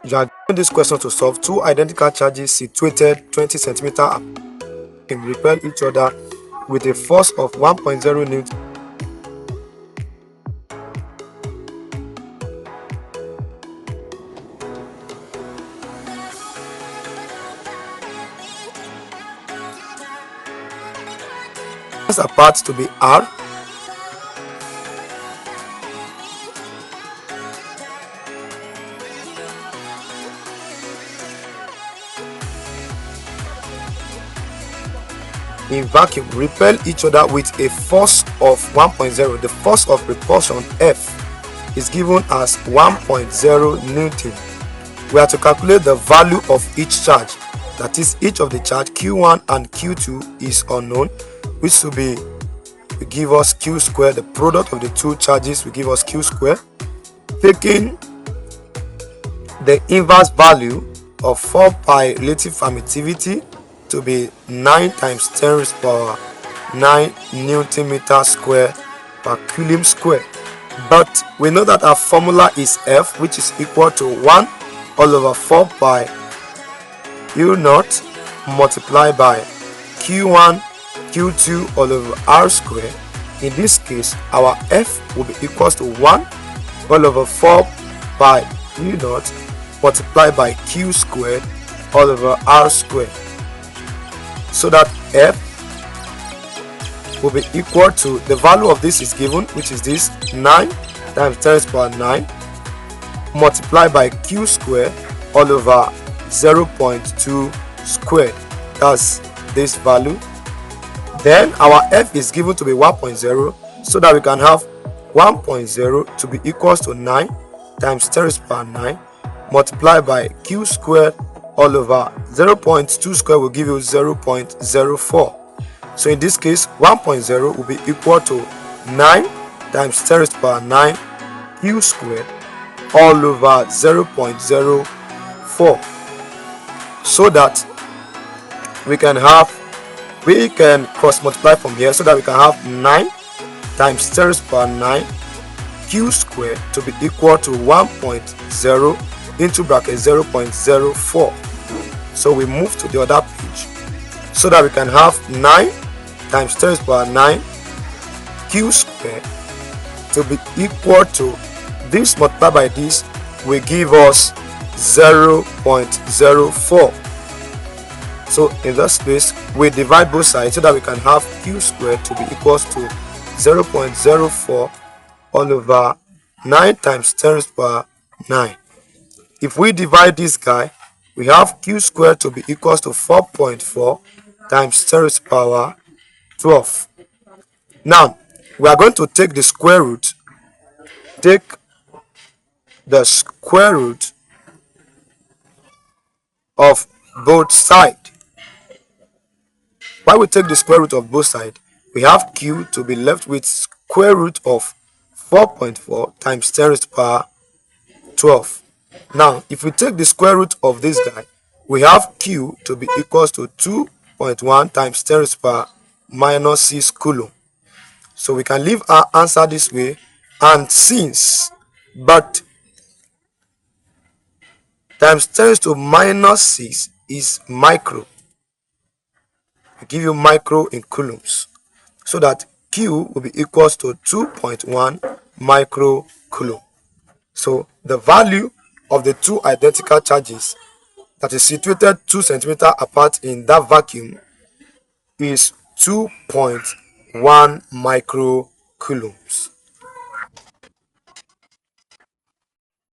You are given this question to solve. Two identical charges situated 20 centimeters apart can repel each other with a force of 1.0 newton. Apart to be R. In vacuum, repel each other with a force of 1.0. The force of repulsion F is given as 1.0 newton. We are to calculate the value of each charge, that is, each of the charge Q1 and Q2 is unknown, which will give us Q square. The product of the two charges will give us Q square. Taking the inverse value of 4 pi relative permittivity to be 9 times 10 raised to power 9 newton meter square per coulomb square. But we know that our formula is F, which is equal to 1 all over 4 pi U naught multiplied by Q1 Q2 all over R square. In this case, our F will be equals to 1 all over 4 pi U naught multiplied by Q squared all over R squared. So that F will be equal to, the value of this is given, which is this 9 times 10 raised to power 9 multiplied by Q squared all over 0.2 squared. That's this value. Then our F is given to be 1.0, so that we can have 1.0 to be equals to 9 times 10 raised to power 9 multiplied by Q squared all over 0.2 square will give you 0.04. So in this case, 1.0 will be equal to 9 times 10 raised to power 9 Q squared all over 0.04. So that we can cross multiply from here, so that we can have 9 times 10 raised to power 9 Q squared to be equal to 1.0 into bracket 0.04. So we move to the other page, so that we can have 9 times 10 raised to power 9 Q squared to be equal to, this multiplied by this will give us 0.04. So in this space, we divide both sides so that we can have Q squared to be equals to 0.04 all over 9 times 10 raised to power 9. If we divide this guy, we have Q squared to be equals to 4.4 times 10 raised to power 12. Now, we are going to take the square root. Take the square root of both sides. While we take the square root of both sides, we have Q to be left with square root of 4.4 times 10 raised to power 12. Now, if we take the square root of this guy, we have Q to be equals to 2.1 times 10 raised to power minus 6 coulomb. So we can leave our answer this way, and since but times 10 raised to minus 6 is micro, we give you micro in coulombs, so that Q will be equals to 2.1 micro coulomb. So the value of the two identical charges that is situated 2 centimeters apart in that vacuum is 2.1 micro coulombs.